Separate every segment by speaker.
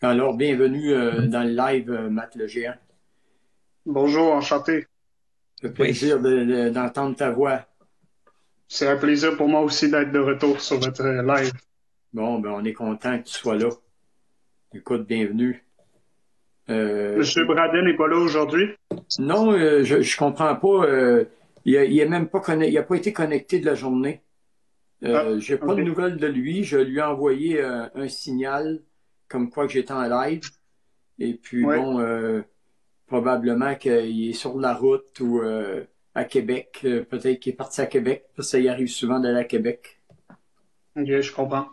Speaker 1: Alors, bienvenue dans le live, Matt le Géant.
Speaker 2: Bonjour, enchanté.
Speaker 1: Ça fait
Speaker 3: Oui.
Speaker 1: plaisir d'entendre ta voix.
Speaker 2: C'est un plaisir pour moi aussi d'être de retour sur votre live.
Speaker 1: Bon, ben, on est content que tu sois là. Écoute, bienvenue. Euh,
Speaker 2: Monsieur Braden n'est pas là aujourd'hui.
Speaker 1: non, je comprends pas. Il est même pas il a pas été connecté de la journée.
Speaker 2: Ah,
Speaker 1: J'ai pas
Speaker 2: ok.
Speaker 1: de nouvelles de lui. Je lui ai envoyé un signal comme quoi que j'étais en live. Et puis
Speaker 2: Ouais,
Speaker 1: bon, probablement qu'il est sur la route ou à Québec. Peut-être qu'il est parti à Québec, parce que ça y arrive souvent d'aller à Québec.
Speaker 2: ok, je comprends.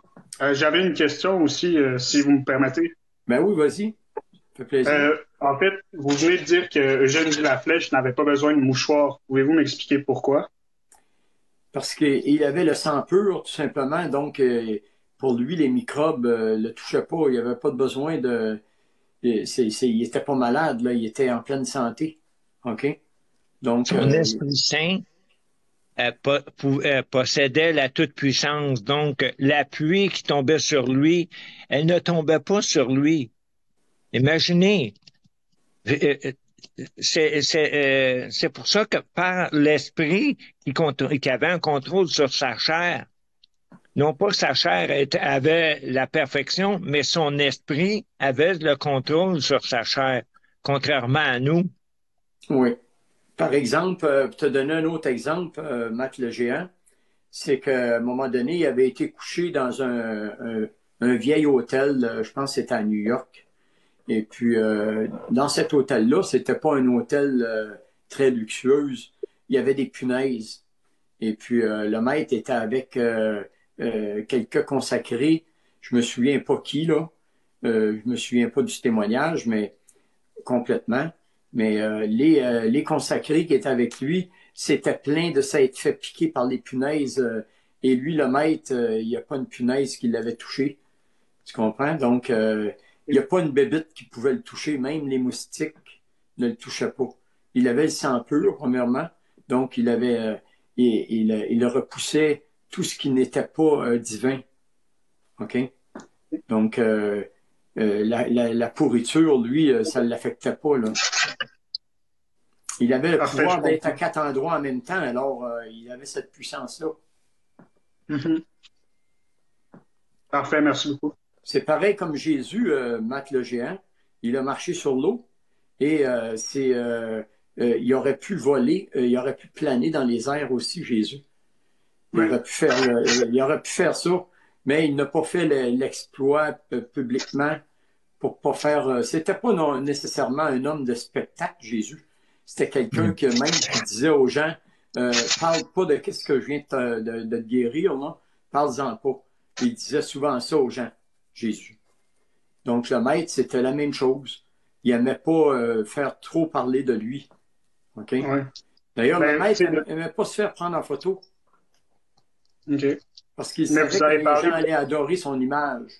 Speaker 2: J'avais une question aussi, si vous me permettez.
Speaker 1: Ben oui, vas-y, ça fait plaisir.
Speaker 2: En fait, vous venez de dire que Eugène Laflèche n'avait pas besoin de mouchoir. Pouvez-vous m'expliquer pourquoi?
Speaker 1: Parce qu'il avait le sang pur, tout simplement. Donc, pour lui, les microbes le touchaient pas. Il n'y avait pas de besoin de. Il était pas malade, là. Il était en pleine santé. OK? Donc,
Speaker 3: Son Esprit Saint possédait la toute-puissance. Donc, la pluie qui tombait sur lui, elle ne tombait pas sur lui. Imaginez. euh, euh, c'est pour ça que par l'Esprit qui avait un contrôle sur sa chair, non pas que sa chair avait la perfection, mais son esprit avait le contrôle sur sa chair, contrairement à nous.
Speaker 1: oui. Par exemple, pour te donner un autre exemple, Matt le géant, c'est qu'à un moment donné, il avait été couché dans un vieil hôtel, je pense que c'était à New York. Et puis, dans cet hôtel-là, c'était pas un hôtel très luxueuse. Il y avait des punaises. Et puis, le maître était avec quelques consacrés. Je me souviens pas qui, là. Je me souviens pas du témoignage, mais complètement. Mais les consacrés qui étaient avec lui, c'était plein de s'être fait piquer par les punaises. Et lui, le maître, il n'y a pas une punaise qui l'avait touché. Tu comprends? Donc, il n'y a pas une bébite qui pouvait le toucher. Même les moustiques ne le touchaient pas. Il avait le sang pur, premièrement. Donc, il repoussait tout ce qui n'était pas divin. OK? Donc, la pourriture, lui, ça ne l'affectait pas, là. Il avait le
Speaker 2: Parfait, je
Speaker 1: pouvoir d'être à
Speaker 2: comprends.
Speaker 1: quatre endroits en même temps, alors il avait cette puissance-là.
Speaker 2: Mhm. Parfait, merci beaucoup.
Speaker 1: C'est pareil comme Jésus, Matt le géant. Il a marché sur l'eau et il aurait pu voler, il aurait pu planer dans les airs aussi, Jésus.
Speaker 2: Oui,
Speaker 1: Il aurait pu faire ça, mais il n'a pas fait l'exploit publiquement pour pas faire. C'était pas nécessairement un homme de spectacle, Jésus. C'était quelqu'un
Speaker 3: Mm.
Speaker 1: qui même qui disait aux gens, parle pas de qu'est-ce que je viens de te guérir, là. Parle-en pas. Il disait souvent ça aux gens, Jésus. Donc le maître, c'était la même chose. Il aimait pas faire trop parler de lui. OK?
Speaker 2: oui.
Speaker 1: D'ailleurs, le
Speaker 2: Ben, tu
Speaker 1: maître
Speaker 2: sais,
Speaker 1: aimait pas se faire prendre en photo
Speaker 2: ok.
Speaker 1: parce qu'il
Speaker 2: Mais
Speaker 1: savait
Speaker 2: vous
Speaker 1: que
Speaker 2: avez
Speaker 1: les
Speaker 2: parlé
Speaker 1: gens allaient adorer son image.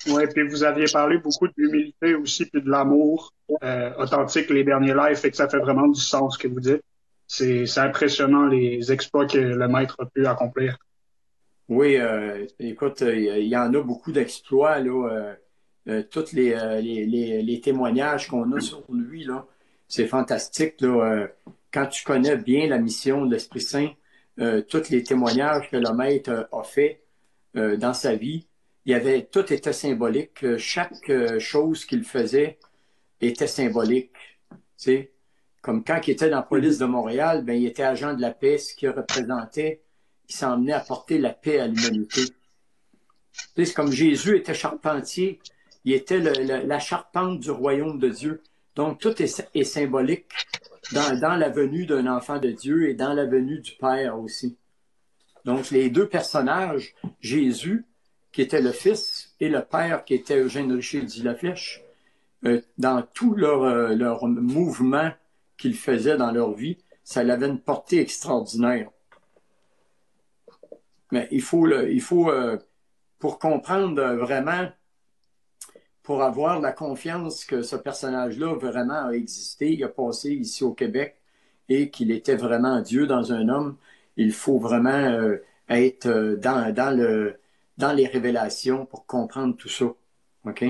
Speaker 2: Oui, puis vous aviez parlé beaucoup de l'humilité aussi, puis de l'amour authentique les derniers lives, fait que ça fait vraiment du sens ce que vous dites. C'est impressionnant les exploits que le maître a pu accomplir.
Speaker 1: Oui, écoute, il y en a beaucoup d'exploits, là. Tous les témoignages qu'on a sur lui, là, c'est fantastique, là. Quand tu connais bien la mission de l'Esprit Saint, tous les témoignages que le maître a fait dans sa vie, tout était symbolique. Chaque chose qu'il faisait était symbolique. Tu sais, comme quand il était dans la police
Speaker 2: Mhm.
Speaker 1: de Montréal, ben, il était agent de la paix, ce qu'il représentait, il s'en venait apporter la paix à l'humanité. C'est comme Jésus était charpentier, il était la charpente du royaume de Dieu. Donc tout est symbolique dans la venue d'un enfant de Dieu et dans la venue du Père aussi. Donc les deux personnages, Jésus, qui était le Fils, et le Père, qui était Eugène Richer dit la Flèche, dans tout leur mouvement qu'ils faisaient dans leur vie, ça avait une portée extraordinaire. Mais pour comprendre vraiment, pour avoir la confiance que ce personnage-là vraiment a existé, il a passé ici au Québec et qu'il était vraiment Dieu dans un homme, il faut vraiment être dans les révélations pour comprendre tout ça. OK?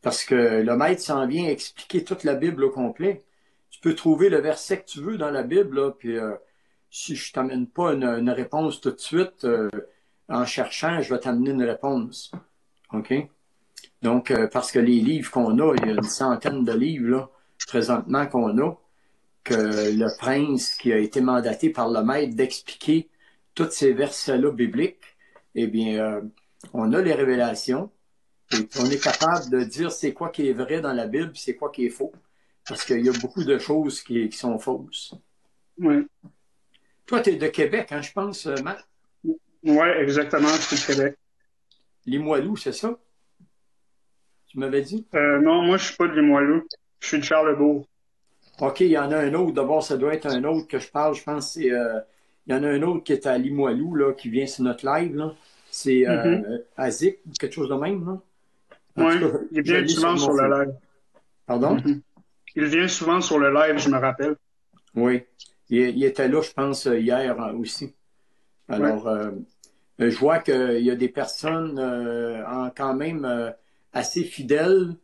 Speaker 1: Parce que le maître s'en vient expliquer toute la Bible au complet. Tu peux trouver le verset que tu veux dans la Bible, là, puis si je t'amène pas une réponse tout de suite, en cherchant, je vais t'amener une réponse. OK? Donc, parce que les livres qu'on a, il y a une centaine de livres, là, présentement qu'on a, que le prince qui a été mandaté par le maître d'expliquer tous ces versets-là bibliques, eh bien, on a les révélations et on est capable de dire c'est quoi qui est vrai dans la Bible, c'est quoi qui est faux. Parce qu'il y a beaucoup de choses qui sont fausses.
Speaker 2: Oui.
Speaker 1: Toi, tu es de Québec, hein, je pense, Matt?
Speaker 2: Oui, exactement, je suis de Québec.
Speaker 1: Limoilou, c'est ça? Tu m'avais dit?
Speaker 2: Non, moi, je suis pas de Limoilou. Je suis de Charlebourg.
Speaker 1: OK, il y en a un autre. D'abord, ça doit être un autre que je parle. Je pense que c'est. Il y en a un autre qui est à Limoilou, là, qui vient sur notre live. Là. C'est Azik, quelque chose de même. Là. En
Speaker 2: Oui,
Speaker 1: tout cas,
Speaker 2: il
Speaker 1: je
Speaker 2: vient
Speaker 1: l'ai sur
Speaker 2: souvent
Speaker 1: mon
Speaker 2: sur le
Speaker 1: feu.
Speaker 2: live.
Speaker 1: Pardon?
Speaker 2: Il vient souvent sur le live, je me rappelle.
Speaker 1: Oui. Il était là, je pense, hier aussi.
Speaker 2: Ouais.
Speaker 1: Alors, je vois qu'il y a des personnes quand même assez fidèles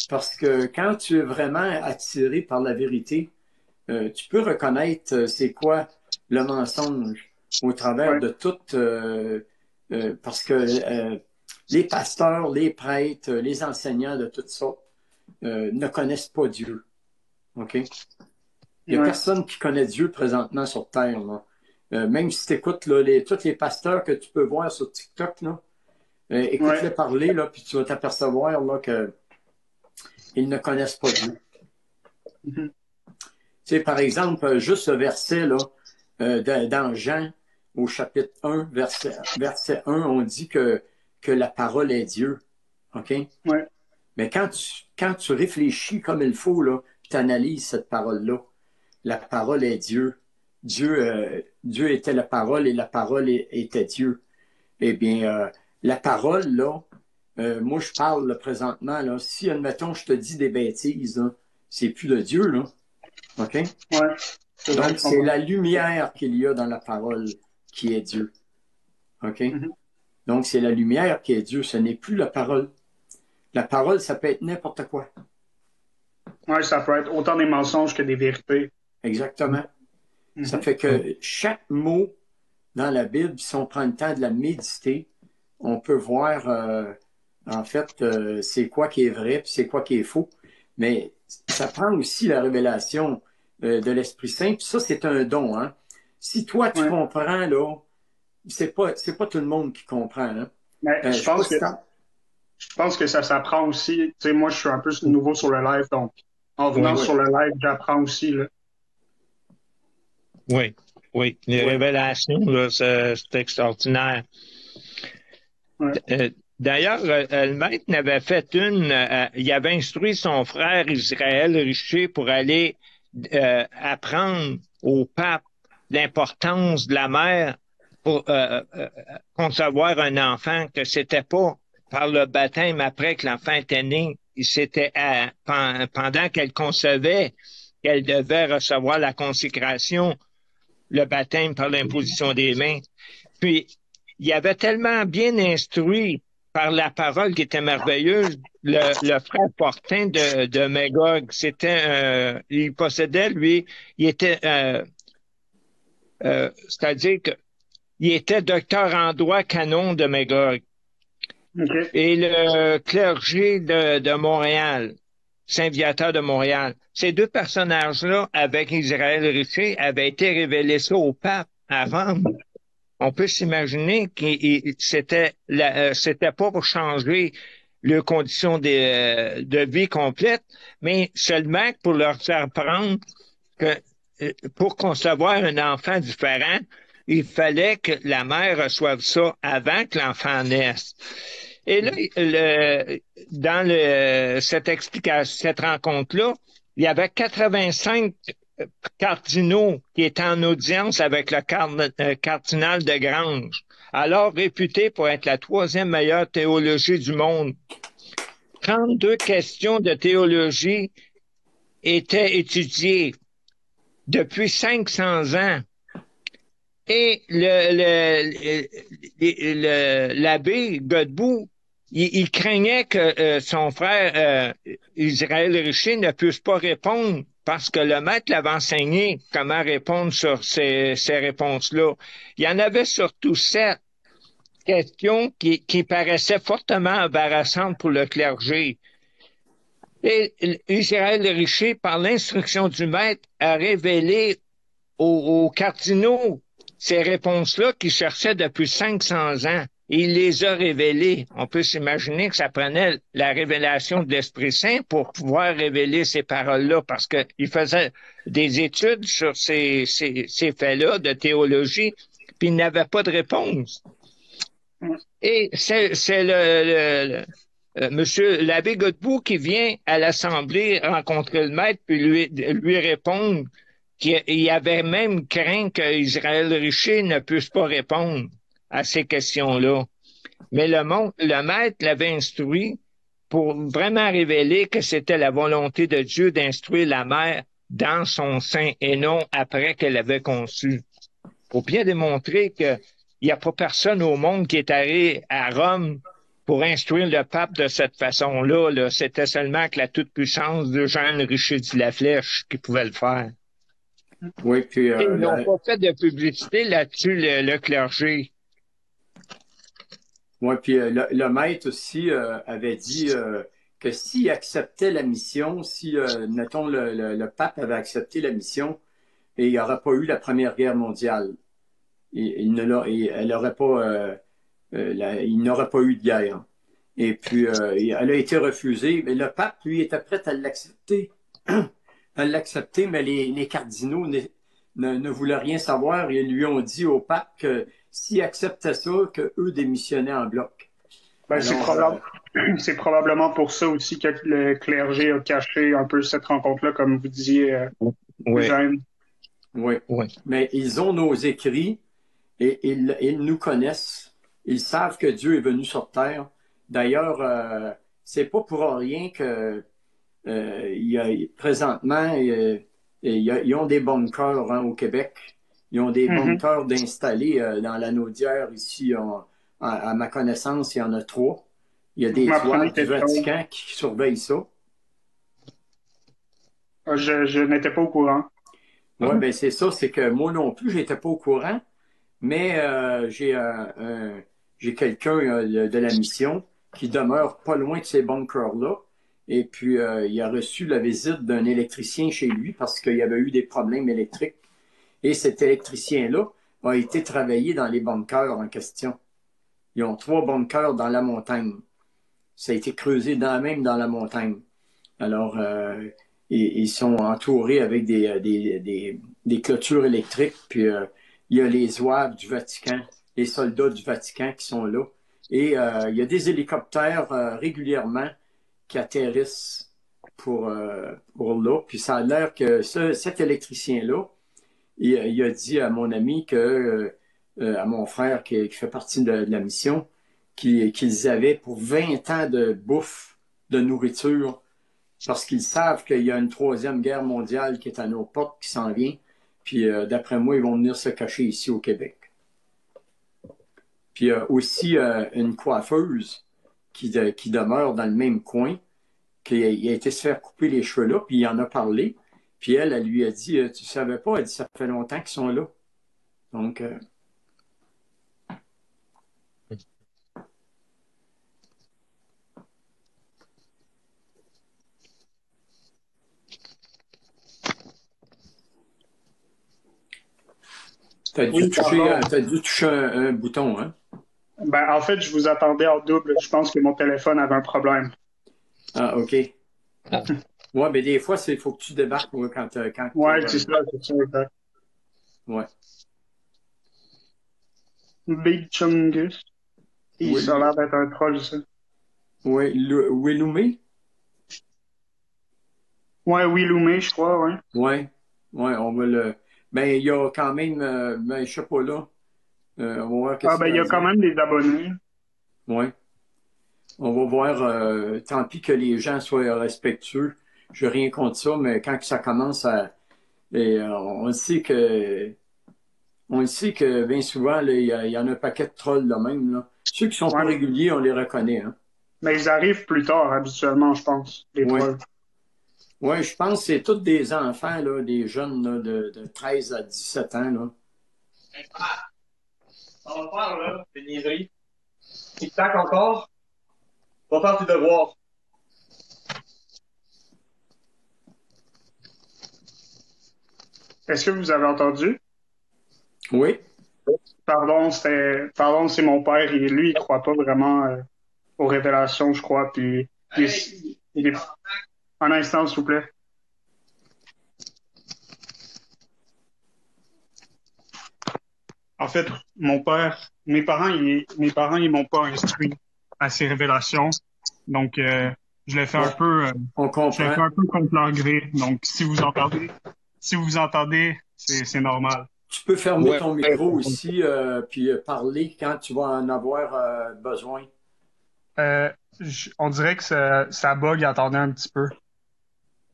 Speaker 1: parce que quand tu es vraiment attiré par la vérité, tu peux reconnaître c'est quoi le mensonge au travers
Speaker 2: Ouais.
Speaker 1: de tout, parce que les pasteurs, les prêtres, les enseignants de toutes sortes ne connaissent pas Dieu. OK? Il n'y a
Speaker 2: Ouais.
Speaker 1: personne qui connaît Dieu présentement sur Terre. Là. Même si tu écoutes tous les pasteurs que tu peux voir sur TikTok, là, écoute-les
Speaker 2: Ouais.
Speaker 1: parler, là, puis tu vas t'apercevoir là, qu'ils ne connaissent pas Dieu.
Speaker 2: Mhm.
Speaker 1: Tu sais, par exemple, juste ce verset là, dans Jean, au chapitre 1, verset 1, on dit que la parole est Dieu. OK?
Speaker 2: Ouais.
Speaker 1: Mais quand tu réfléchis comme il faut, là, puis tu analyses cette parole-là, la parole est Dieu. Dieu était la parole et la parole était Dieu. Eh bien, la parole, là, moi, je parle là, présentement, là, si, admettons, je te dis des bêtises, là, c'est plus de Dieu, là. OK?
Speaker 2: Ouais. C'est vrai,
Speaker 1: Donc,
Speaker 2: je
Speaker 1: c'est
Speaker 2: comprends.
Speaker 1: la lumière qu'il y a dans la parole qui est Dieu. OK?
Speaker 2: Mhm.
Speaker 1: Donc, c'est la lumière qui est Dieu, ce n'est plus la parole. La parole, ça peut être n'importe quoi.
Speaker 2: Ouais, ça peut être autant des mensonges que des vérités.
Speaker 1: Exactement. Ça
Speaker 2: Mhm.
Speaker 1: fait que chaque mot dans la Bible, si on prend le temps de la méditer, on peut voir, en fait, c'est quoi qui est vrai, puis c'est quoi qui est faux. Mais ça prend aussi la révélation de l'Esprit Saint, puis ça, c'est un don. Hein? Si toi, tu
Speaker 2: Ouais.
Speaker 1: comprends, là, c'est pas tout le monde qui comprend. Hein?
Speaker 2: Mais
Speaker 1: Je sais pas si
Speaker 2: je pense que ça s'apprend aussi. Tu sais, moi, je suis un peu nouveau sur le live, donc en
Speaker 1: Oui,
Speaker 2: venant
Speaker 1: oui,
Speaker 2: sur le live, j'apprends aussi, là.
Speaker 3: Oui, oui. Les
Speaker 1: oui.
Speaker 3: révélations, là, c'est extraordinaire.
Speaker 2: Ouais.
Speaker 3: D'ailleurs, le maître n'avait fait une, il avait instruit son frère Israël Richer pour aller apprendre au pape l'importance de la mère pour concevoir un enfant, que c'était pas par le baptême après que l'enfant était né, c'était pendant qu'elle concevait qu'elle devait recevoir la consécration, le baptême par l'imposition des mains. Puis, il avait tellement bien instruit par la parole qui était merveilleuse, le frère Fortin de Magog, il possédait, lui, il était, c'est-à-dire qu'il était docteur en droit canon de Magog
Speaker 2: OK.
Speaker 3: et le clergé de Montréal, Saint-Viateur de Montréal. Ces deux personnages-là, avec Israël Richer, avaient été révélés ça au pape avant. On peut s'imaginer que c'était pas pour changer leurs conditions de vie complète, mais seulement pour leur faire apprendre que pour concevoir un enfant différent, il fallait que la mère reçoive ça avant que l'enfant naisse. Et là, cette explication, cette rencontre-là, il y avait 85 cardinaux qui étaient en audience avec le cardinal de Grange, alors réputé pour être la troisième meilleure théologie du monde. 32 questions de théologie étaient étudiées depuis 500 ans. Et l'abbé Godbout il craignait que son frère Israël Richer ne puisse pas répondre parce que le maître l'avait enseigné comment répondre sur ces réponses-là. Il y en avait surtout 7 questions qui paraissaient fortement embarrassantes pour le clergé. Et Israël Richer, par l'instruction du maître, a révélé aux cardinaux ces réponses-là qu'ils cherchaient depuis 500 ans. Et il les a révélées. On peut s'imaginer que ça prenait la révélation de l'Esprit Saint pour pouvoir révéler ces paroles-là, parce qu'il faisait des études sur ces faits-là de théologie, puis il n'avait pas de réponse. Et c'est monsieur l'abbé Godbout qui vient à l'Assemblée rencontrer le maître, puis lui répondre qu'il avait même craint qu'Israël Richer ne puisse pas répondre à ces questions-là. Mais le maître l'avait instruit pour vraiment révéler que c'était la volonté de Dieu d'instruire la mère dans son sein et non après qu'elle avait conçu. Pour bien démontrer qu'il n'y a pas personne au monde qui est allé à Rome pour instruire le pape de cette façon-là. Là. C'était seulement que la toute-puissance de Jean Richer de la Flèche qui pouvait le faire.
Speaker 1: Oui, puis
Speaker 3: ils n'ont pas fait de publicité là-dessus, le clergé.
Speaker 1: Oui, puis le maître aussi avait dit que s'il acceptait la mission, si, mettons, le pape avait accepté la mission, et il n'y aurait pas eu la Première Guerre mondiale. Il n'aurait pas eu de guerre. Et puis, elle a été refusée, mais le pape, lui, était prêt à l'accepter. Mais les cardinaux ne voulaient rien savoir et ils lui ont dit au pape que s'il acceptait ça, qu'eux démissionnaient en bloc.
Speaker 2: Ben, c'est probablement pour ça aussi que le clergé a caché un peu cette rencontre-là, comme vous disiez, Eugène.
Speaker 1: Oui. Mais ils ont nos écrits et ils nous connaissent. Ils savent que Dieu est venu sur terre. D'ailleurs, c'est pas pour rien que présentement, ils ont des bunkers au Québec. Ils ont des bunkers d'installer dans l'Anaudière ici. À ma connaissance, il y en a 3. Il y a des toits du Vatican qui surveillent ça.
Speaker 2: Je n'étais pas au courant.
Speaker 1: Oui, ben c'est ça. C'est que moi non plus, j'étais pas au courant. Mais j'ai quelqu'un de la mission qui demeure pas loin de ces bunkers-là. Et puis, il a reçu la visite d'un électricien chez lui parce qu'il y avait eu des problèmes électriques. Et cet électricien-là a été travaillé dans les bunkers en question. Ils ont 3 bunkers dans la montagne. Ça a été creusé même dans la montagne. Alors, ils sont entourés avec des clôtures électriques. Puis, il y a les zouaves du Vatican, les soldats du Vatican qui sont là. Et il y a des hélicoptères régulièrement qui atterrissent pour là. Puis ça a l'air que cet électricien-là, il a dit à mon ami à mon frère qui fait partie de la mission, qu'ils avaient pour 20 ans de bouffe, de nourriture, parce qu'ils savent qu'il y a une 3e guerre mondiale qui est à nos portes, qui s'en vient. Puis d'après moi, ils vont venir se cacher ici au Québec. Puis aussi une coiffeuse qui demeure dans le même coin, qui a été se faire couper les cheveux là, puis il en a parlé. Puis elle lui a dit, tu savais pas, elle dit, ça fait longtemps qu'ils sont là. Donc... T'as dû toucher un bouton, hein?
Speaker 2: Ben, en fait, je vous attendais en double. Je pense que mon téléphone avait un problème.
Speaker 1: Ah, OK. Ouais, mais des fois, il faut que tu débarques quand
Speaker 2: ouais, c'est ça, exact.
Speaker 1: Ouais.
Speaker 2: Big Chungus. Ça a l'air d'être un troll, ça.
Speaker 1: Oui, Willoumé?
Speaker 2: Ouais, Willoumé, je crois, ouais.
Speaker 1: Ouais, on va le... Ben, il y a quand même... ben, je sais pas là. On va voir
Speaker 2: il y a quand même des abonnés.
Speaker 1: Ouais. On va voir, tant pis que les gens soient respectueux. Je n'ai rien contre ça, mais quand ça commence on sait que bien souvent, il y en a un paquet de trolls là même. Là. Ceux qui sont pas réguliers, on les reconnaît. Hein?
Speaker 2: Mais ils arrivent plus tard, habituellement, je pense,
Speaker 1: Oui.
Speaker 2: l'épreuve.
Speaker 1: Oui, je pense que c'est tous des enfants, là, des jeunes là, de 13 à 17 ans. Là.
Speaker 4: On va faire, là, une niaiserie. Tic-tac encore. Va faire tes devoirs.
Speaker 2: Est-ce que vous avez entendu?
Speaker 1: Oui.
Speaker 2: Pardon, c'est mon père. Lui, il croit pas vraiment aux révélations, je crois. Puis, un instant, s'il vous plaît. En fait, mes parents, ils m'ont pas instruit à ces révélations. Donc, je l'ai fait un
Speaker 1: Ouais,
Speaker 2: peu,
Speaker 1: on
Speaker 2: je l'ai fait
Speaker 1: comprend.
Speaker 2: un peu contre leur gré. Donc, si vous entendez, c'est normal.
Speaker 1: Tu peux fermer
Speaker 3: Ouais.
Speaker 1: ton micro aussi, puis parler quand tu vas en avoir besoin.
Speaker 2: On dirait que ça bug, attendez un petit peu.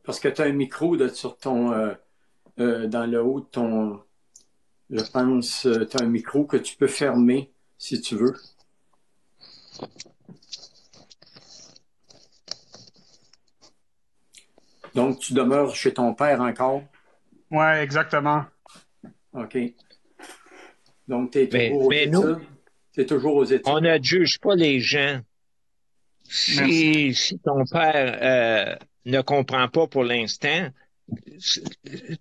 Speaker 1: Parce que tu as un micro sur ton, dans le haut de ton, je pense, tu as un micro que tu peux fermer si tu veux. Donc, tu demeures chez ton père encore.
Speaker 2: Ouais, exactement.
Speaker 1: OK. Donc, tu es toujours aux
Speaker 3: Mais nous,
Speaker 1: études. Tu es toujours aux
Speaker 3: on
Speaker 1: études.
Speaker 3: ne juge pas les gens.
Speaker 2: Merci.
Speaker 3: Si ton père ne comprend pas pour l'instant,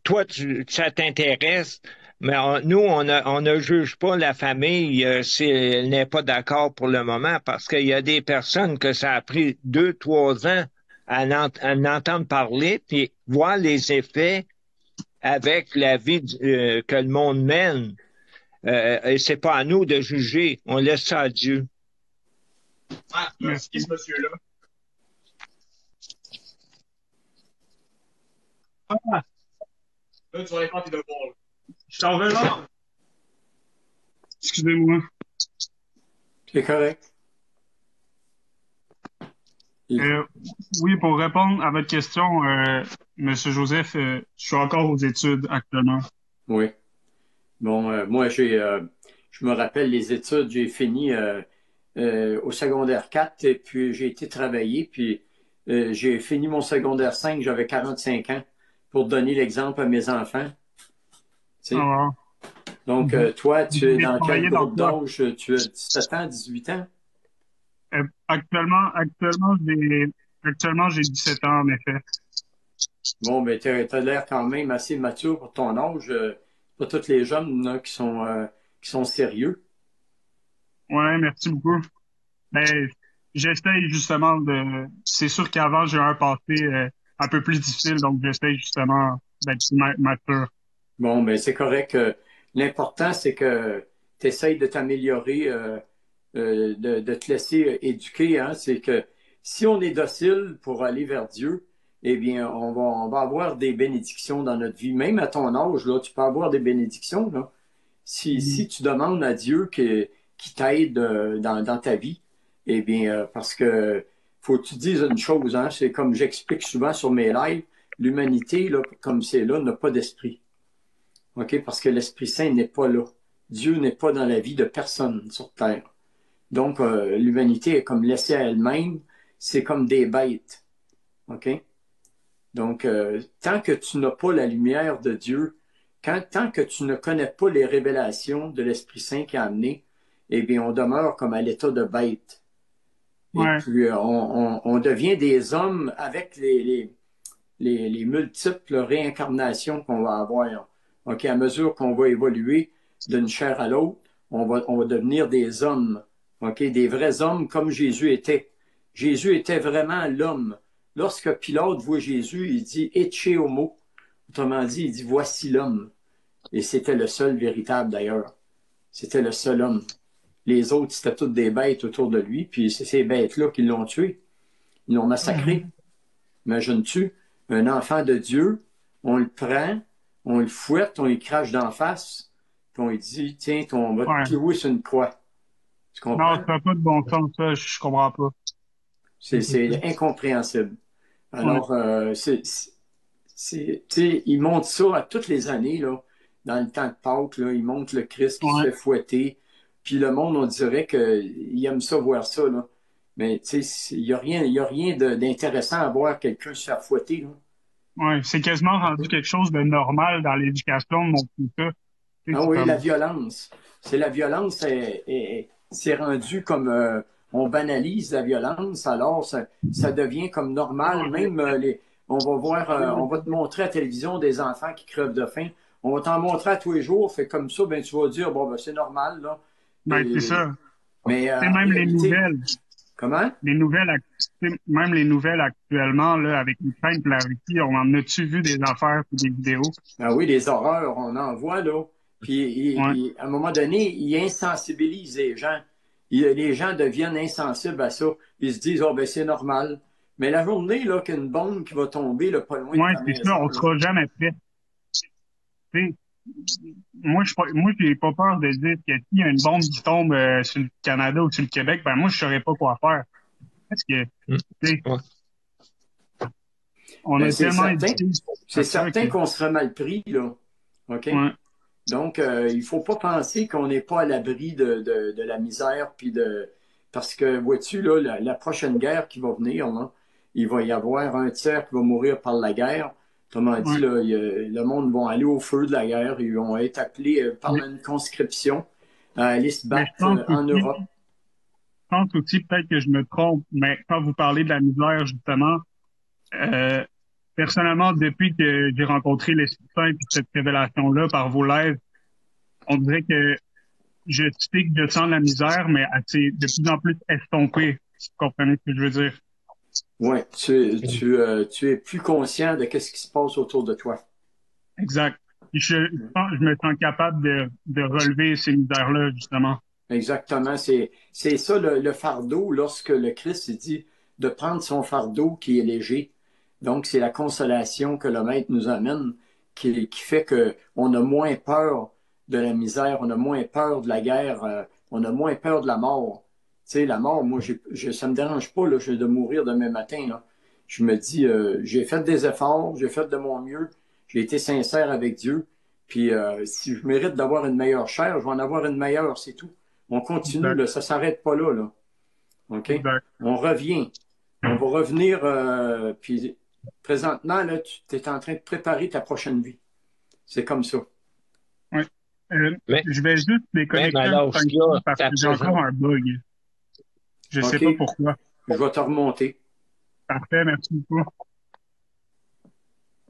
Speaker 3: toi, ça t'intéresse, mais nous, on ne juge pas la famille si elle n'est pas d'accord pour le moment, parce qu'il y a des personnes que ça a pris 2, 3 ans à en entendre parler, puis voir les effets avec la vie que le monde mène. Et c'est pas à nous de juger, on laisse ça à Dieu.
Speaker 4: Ah,
Speaker 2: Merci.
Speaker 4: qui ce monsieur-là?
Speaker 2: Ah,
Speaker 4: Là, tu vas aller faire tes devoirs, là.
Speaker 2: je t'en veux là. Excusez-moi.
Speaker 1: C'est correct.
Speaker 2: Euh, oui, pour répondre à votre question, Monsieur Joseph, je suis encore aux études actuellement.
Speaker 1: Oui. Bon, moi, je me rappelle les études, j'ai fini au secondaire 4 et puis j'ai été travailler, puis j'ai fini mon secondaire 5, j'avais 45 ans pour donner l'exemple à mes enfants. Tu sais.
Speaker 2: Alors,
Speaker 1: Donc,
Speaker 2: vous
Speaker 1: toi,
Speaker 2: vous
Speaker 1: tu es
Speaker 2: avez
Speaker 1: dans quel
Speaker 2: travaillé dans
Speaker 1: groupe
Speaker 2: quoi?
Speaker 1: d'âge? Tu as 17 ans, 18 ans?
Speaker 2: Actuellement, j'ai 17 ans, en effet.
Speaker 1: Bon, ben, tu as l'air quand même assez mature pour ton âge. Pas tous les jeunes là, qui sont sérieux.
Speaker 2: Ouais, merci beaucoup. Ben, j'essaye justement c'est sûr qu'avant, j'ai eu un passé un peu plus difficile, donc j'essaye justement d'être mature.
Speaker 1: Bon, ben, c'est correct. L'important, c'est que tu essayes de t'améliorer, de te laisser éduquer. Hein. C'est que si on est docile pour aller vers Dieu, eh bien, on va avoir des bénédictions dans notre vie. Même à ton âge, là, tu peux avoir des bénédictions. Là. Si
Speaker 2: Mhm.
Speaker 1: tu demandes à Dieu qui t'aide dans ta vie, eh bien, parce que faut que tu dises une chose, hein, c'est comme j'explique souvent sur mes lives, l'humanité, là, comme c'est là, n'a pas d'esprit. OK? Parce que l'Esprit Saint n'est pas là. Dieu n'est pas dans la vie de personne sur Terre. Donc, l'humanité est comme laissée à elle-même. C'est comme des bêtes. OK? Donc, tant que tu n'as pas la lumière de Dieu, tant que tu ne connais pas les révélations de l'Esprit Saint qui a amené, eh bien, on demeure comme à l'état de bête. Et
Speaker 2: Ouais.
Speaker 1: puis, on devient des hommes avec les multiples réincarnations qu'on va avoir. OK, à mesure qu'on va évoluer d'une chair à l'autre, on va devenir des hommes. OK, des vrais hommes comme Jésus était. Jésus était vraiment l'homme. Lorsque Pilate voit Jésus, il dit Ecce homo. Autrement dit, il dit voici l'homme. Et c'était le seul véritable d'ailleurs. C'était le seul homme. Les autres, c'était toutes des bêtes autour de lui, puis c'est ces bêtes-là qui l'ont tué. Ils l'ont massacré.
Speaker 2: Mhm.
Speaker 1: Imagines-tu, un enfant de Dieu, on le prend, on le fouette, on lui crache d'en face, puis on lui dit, tiens, on va te
Speaker 2: Ouais.
Speaker 1: clouer sur une croix. Tu
Speaker 2: Non,
Speaker 1: comprends?
Speaker 2: ça n'a pas de bon sens, ça, je comprends pas.
Speaker 1: C'est incompréhensible.
Speaker 2: Ouais.
Speaker 1: Alors, ils montrent ça à toutes les années, là, dans le temps de Pâques, là, ils montrent le Christ qui se
Speaker 2: Ouais.
Speaker 1: fait fouetter, puis le monde, on dirait qu'il aime ça, voir ça, là. Mais tu sais, il y a rien d'intéressant à voir quelqu'un se faire fouetter, là.
Speaker 2: Ouais, c'est quasiment rendu quelque chose de normal dans l'éducation de mon petit gars. Tu sais,
Speaker 1: Ah
Speaker 2: c'est
Speaker 1: oui, la
Speaker 2: comme,
Speaker 1: violence. C'est la violence, c'est rendu comme on banalise la violence, alors ça devient comme normal. Même on va voir, on va te montrer à la télévision des enfants qui crevent de faim. On va t'en montrer à tous les jours, fait comme ça, ben tu vas dire bon ben c'est normal là.
Speaker 2: ben, c'est
Speaker 1: Et-
Speaker 2: ça.
Speaker 1: mais
Speaker 2: Tu sais,
Speaker 1: en réalité, comment?
Speaker 2: même les nouvelles actuellement, là, avec l'Ukraine et la Russie, on en a-tu vu des affaires et des vidéos?
Speaker 1: Ah oui, des horreurs, on en voit là. Puis
Speaker 2: Ouais,
Speaker 1: à un moment donné, il insensibilise les gens. Les gens deviennent insensibles à ça. Ils se disent, oh ben c'est normal. Mais la journée là, qu'une bombe qui va tomber là, pas loin de
Speaker 2: ouais,
Speaker 1: ta
Speaker 2: c'est ça,
Speaker 1: maison,
Speaker 2: on
Speaker 1: là.
Speaker 2: sera jamais prêt. Tu sais, moi, j'ai pas peur de dire que s'il y a une bombe qui tombe sur le Canada ou sur le Québec, ben moi, je saurais pas quoi faire. Parce que, tu
Speaker 3: Mm.
Speaker 2: sais,
Speaker 3: Ouais.
Speaker 2: on
Speaker 1: Ben,
Speaker 2: a tellement éduqué
Speaker 1: c'est
Speaker 2: à ça
Speaker 1: certain
Speaker 2: que,
Speaker 1: qu'on sera mal pris, là. OK?
Speaker 2: ouais,
Speaker 1: Donc, il faut pas penser qu'on n'est pas à l'abri de la misère, puis de. Parce que, vois-tu, là, la prochaine guerre qui va venir, là, il va y avoir un tiers qui va mourir par la guerre. Autrement dit,
Speaker 2: ouais.
Speaker 1: là, le monde va aller au feu de la guerre. Ils vont être appelés par
Speaker 2: Mais,
Speaker 1: une conscription à aller se
Speaker 2: mais je
Speaker 1: battre
Speaker 2: pense
Speaker 1: en
Speaker 2: aussi,
Speaker 1: Europe.
Speaker 2: peut-être que je me trompe, mais quand vous parlez de la misère, justement, euh, personnellement, depuis que j'ai rencontré l'Esprit Saint et cette révélation-là par vos lèvres, on dirait que je sais que je sens la misère, mais assez, de plus en plus estompée, si vous comprenez ce que je veux dire.
Speaker 1: Oui, tu es plus conscient de ce qui se passe autour de toi.
Speaker 2: Exact. Puis je me sens capable de relever ces misères-là, justement.
Speaker 1: Exactement. C'est ça le fardeau lorsque le Christ dit de prendre son fardeau qui est léger. Donc, c'est la consolation que le Maître nous amène qui fait qu'on a moins peur de la misère, on a moins peur de la guerre, on a moins peur de la mort. Tu sais, la mort, moi, ça me dérange pas là, de mourir demain matin. Là. Je me dis, j'ai fait des efforts, j'ai fait de mon mieux, j'ai été sincère avec Dieu. Puis, si je mérite d'avoir une meilleure chair, je vais en avoir une meilleure, c'est tout. On continue,
Speaker 2: Exact.
Speaker 1: là, ça s'arrête pas là, là. OK?
Speaker 2: Exact.
Speaker 1: On revient. On va revenir, puis présentement, là, tu es en train de préparer ta prochaine vie. C'est comme ça.
Speaker 2: Ouais. Euh,
Speaker 3: Mais
Speaker 2: je vais juste
Speaker 3: même
Speaker 2: déconnecter
Speaker 3: à
Speaker 2: un petit peu
Speaker 3: l'âge-là,
Speaker 2: parce
Speaker 3: ça
Speaker 2: que j'ai encore
Speaker 3: présente.
Speaker 2: un bug. Je sais pas
Speaker 1: OK?
Speaker 2: pourquoi.
Speaker 1: Je vais te remonter.
Speaker 2: Parfait, merci beaucoup.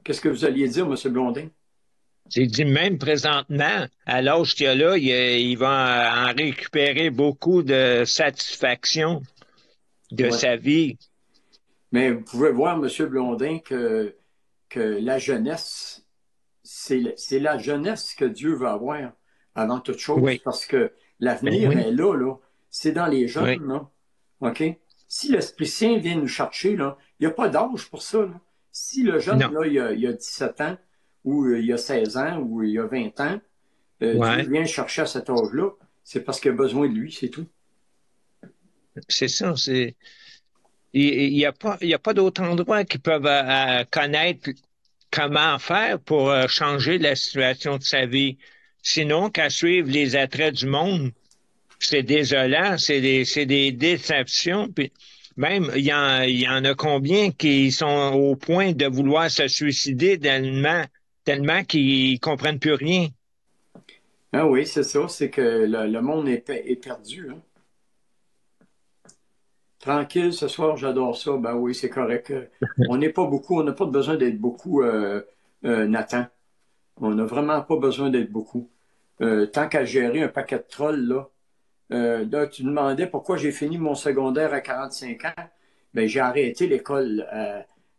Speaker 1: Qu'est-ce que vous alliez dire, M. Blondin?
Speaker 3: J'ai dit même présentement, à l'âge qu'il a là, il va en récupérer beaucoup de satisfaction de
Speaker 1: Ouais.
Speaker 3: sa vie.
Speaker 1: Mais vous pouvez voir, M. Blondin, que la jeunesse, c'est la jeunesse que Dieu veut avoir avant toute chose,
Speaker 3: Oui,
Speaker 1: parce que
Speaker 3: ben
Speaker 1: l'avenir
Speaker 3: oui,
Speaker 1: est là, là. C'est dans les
Speaker 3: oui,
Speaker 1: jeunes, là. OK? Si l'Esprit Saint vient nous chercher, là, il n'y a pas d'âge pour ça, là. Si le jeune,
Speaker 3: non,
Speaker 1: là, il a 17 ans, ou il a 16 ans, ou il a 20 ans, Dieu
Speaker 3: ouais,
Speaker 1: vient le chercher à cet âge-là, c'est parce qu'il a besoin de lui, c'est tout.
Speaker 3: c'est ça, il y a pas d'autre endroit qui peuvent connaître comment faire pour changer la situation de sa vie. Sinon, qu'à suivre les attraits du monde, c'est désolant, c'est des déceptions. Puis même, il y en a combien qui sont au point de vouloir se suicider tellement qu'ils comprennent plus rien.
Speaker 1: Ah oui, c'est ça, c'est que le monde est perdu, hein. Tranquille, ce soir, j'adore ça. Ben oui, c'est correct. On n'est pas beaucoup, on n'a pas besoin d'être beaucoup, Nathan. On n'a vraiment pas besoin d'être beaucoup. Tant qu'à gérer un paquet de trolls, là, tu demandais pourquoi j'ai fini mon secondaire à 45 ans. Ben, j'ai arrêté l'école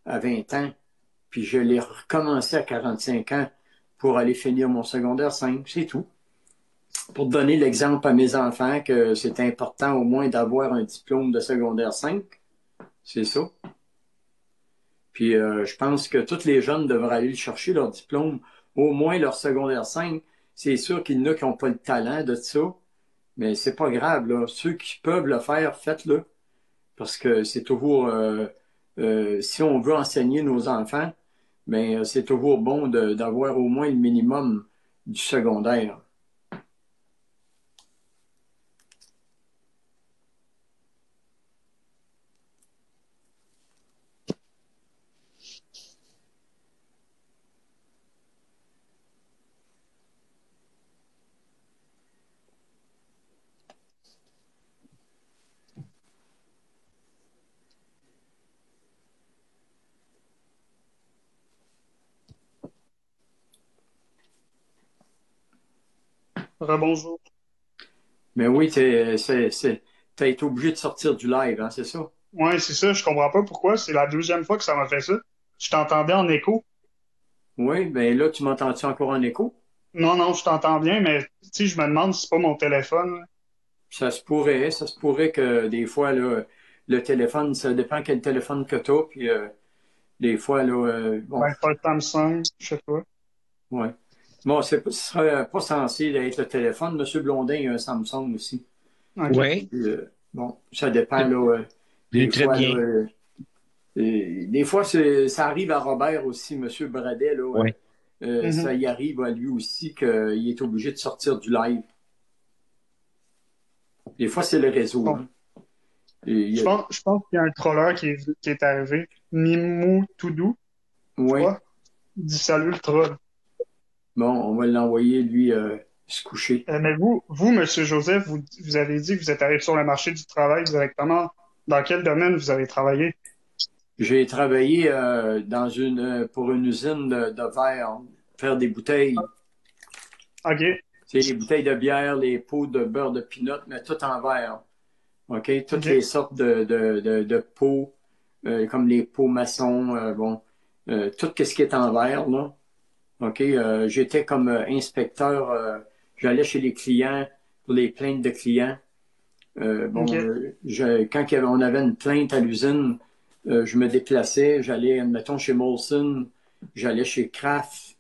Speaker 1: à 20 ans, puis je l'ai recommencé à 45 ans pour aller finir mon secondaire 5. C'est tout. Pour donner l'exemple à mes enfants que c'est important au moins d'avoir un diplôme de secondaire 5, c'est ça. Puis je pense que tous les jeunes devraient aller chercher leur diplôme, au moins leur secondaire 5. C'est sûr qu'il y en a qui n'ont pas le talent de ça, mais c'est pas grave, là. Ceux qui peuvent le faire, faites-le. Parce que c'est toujours, si on veut enseigner nos enfants, mais c'est toujours bon d'avoir au moins le minimum du secondaire.
Speaker 2: Rebonjour.
Speaker 1: Mais oui, t'as été obligé de sortir du live, hein, c'est ça?
Speaker 2: Ouais, c'est ça, je comprends pas pourquoi. C'est la deuxième fois que ça m'a fait ça. Je t'entendais en écho.
Speaker 1: Oui, ben là, tu m'entends-tu encore en écho?
Speaker 2: Non, non, je t'entends bien, mais tu sais, je me demande si c'est pas mon téléphone.
Speaker 1: Ça se pourrait que des fois, là, le téléphone, ça dépend quel téléphone que tu as, puis des fois, là, bon,
Speaker 2: Ben, pas le Samsung, je sais pas.
Speaker 1: ouais. Bon, ce serait pas censé être le téléphone. Monsieur Blondin, il a un Samsung aussi.
Speaker 2: OK.
Speaker 3: Oui,
Speaker 1: Puis, bon, ça dépend, là,
Speaker 3: c'est
Speaker 1: des
Speaker 3: très
Speaker 1: fois, là,
Speaker 3: bien.
Speaker 1: des fois, ça arrive à Robert aussi, Monsieur Bradet, là,
Speaker 3: Oui.
Speaker 2: Mhm.
Speaker 1: ça y arrive à lui aussi qu'il est obligé de sortir du live. Des fois, c'est le réseau,
Speaker 2: Bon.
Speaker 1: hein. Et il y a-
Speaker 2: Je pense qu'il y a un troller qui est arrivé. Mimou Toudou, je
Speaker 1: oui,
Speaker 2: crois. Il dit salut le troll.
Speaker 1: bon, on va l'envoyer, lui, se coucher.
Speaker 2: Mais Monsieur Joseph, vous avez dit que vous êtes arrivé sur le marché du travail directement. Dans quel domaine vous avez travaillé?
Speaker 1: J'ai travaillé pour une usine de verre, faire des bouteilles.
Speaker 2: OK,
Speaker 1: C'est les bouteilles de bière, les pots de beurre de pinot, mais tout en verre. OK? Toutes
Speaker 2: OK.
Speaker 1: les sortes de pots, comme les pots maçons, bon, tout ce qui est en verre, là. OK? J'étais comme inspecteur, j'allais chez les clients pour les plaintes de clients. Bon,
Speaker 2: OK.
Speaker 1: quand on avait une plainte à l'usine, je me déplaçais, j'allais, mettons, chez Molson, j'allais chez Kraft,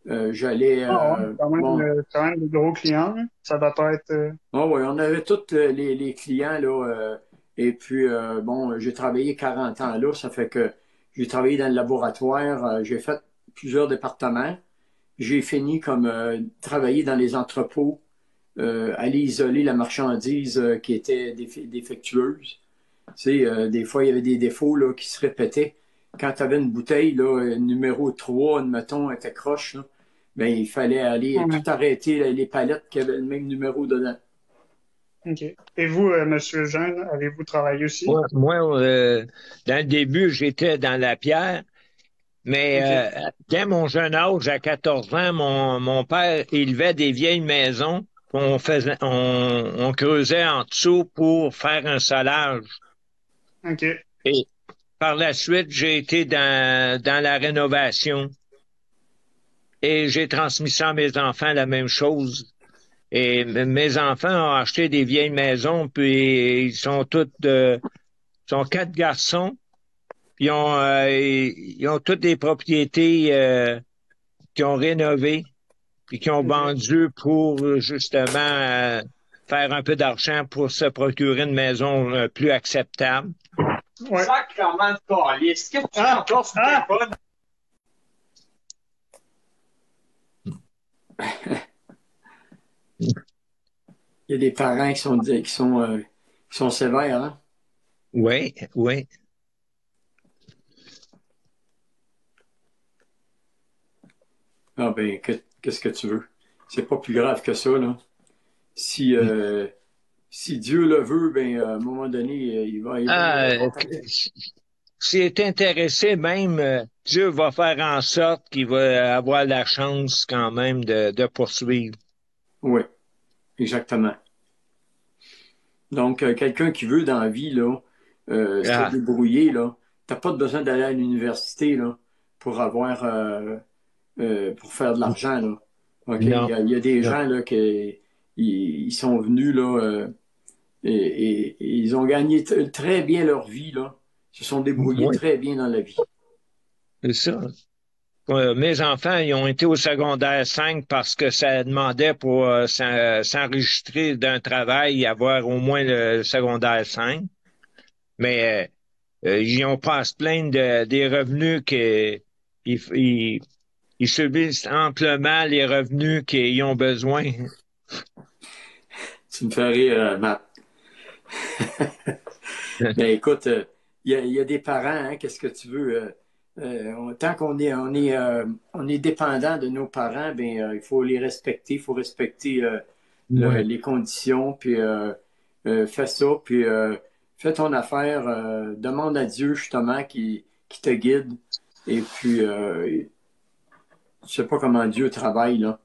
Speaker 1: j'allais,
Speaker 2: Ah ouais,
Speaker 1: bon,
Speaker 2: quand même des gros clients, hein. Ça va pas être.
Speaker 1: oh, ouais, on avait tous les clients, là, et puis, bon, j'ai travaillé 40 ans là, ça fait que j'ai travaillé dans le laboratoire, j'ai fait plusieurs départements, j'ai fini comme travailler dans les entrepôts, aller isoler la marchandise qui était défectueuse. Tu sais, des fois, il y avait des défauts là, qui se répétaient. Quand tu avais une bouteille, là, numéro 3, admettons, était croche, là, ben, il fallait aller tout
Speaker 2: Ouais.
Speaker 1: arrêter les palettes qui avaient le même numéro dedans.
Speaker 2: OK. Et vous, Monsieur Jeune, avez-vous travaillé aussi?
Speaker 3: Moi, dans le début, j'étais dans la pierre, mais
Speaker 2: OK.
Speaker 3: dès mon jeune âge, à 14 ans, mon père élevait des vieilles maisons. On creusait en dessous pour faire un solage.
Speaker 2: OK.
Speaker 3: Et par la suite, j'ai été dans la rénovation et j'ai transmis ça à mes enfants, la même chose. Et mes enfants ont acheté des vieilles maisons, puis ils sont sont 4 garçons. Ils ont toutes des propriétés qui ont rénové et qui ont
Speaker 2: OK.
Speaker 3: vendu pour justement faire un peu d'argent pour se procurer une maison plus acceptable.
Speaker 2: Ouais.
Speaker 4: Sacrement de calice. Qu'est-ce que tu fais encore sur le
Speaker 2: Ah!
Speaker 4: téléphone?
Speaker 1: Il y a des parents qui sont sévères, hein?
Speaker 3: Oui, oui.
Speaker 1: Ah ben, qu'est-ce que tu veux? C'est pas plus grave que ça, là. Si, si Dieu le veut, ben, à un moment donné, il va
Speaker 3: Ah, s'il est intéressé, même Dieu va faire en sorte qu'il va avoir la chance quand même de poursuivre.
Speaker 1: oui, exactement. Donc, quelqu'un qui veut dans la vie, là, se
Speaker 3: Ah,
Speaker 1: débrouiller, là, t'as pas besoin d'aller à l'université, là, pour avoir, pour faire de l'argent, là. OK?
Speaker 3: non,
Speaker 1: Il y a des
Speaker 3: non.
Speaker 1: gens, là, ils sont venus, là, et ils ont gagné très bien leur vie, là. Ils se sont débrouillés
Speaker 3: Oui,
Speaker 1: très bien dans la vie.
Speaker 3: c'est ça. Mes enfants, ils ont été au secondaire 5 parce que ça demandait pour s'enregistrer d'un travail, avoir au moins le secondaire 5. Mais ils n'ont pas à se plaindre des revenus ils, ils subissent amplement les revenus qu'ils ont besoin.
Speaker 1: Tu me fais rire, Matt. Ben écoute, il y a des parents, hein, qu'est-ce que tu veux? Tant on est dépendant de nos parents, ben il faut les respecter, il faut respecter
Speaker 3: Oui.
Speaker 1: les conditions, puis fais ça, puis fais ton affaire, demande à Dieu justement qui te guide, et puis je sais pas comment Dieu travaille là.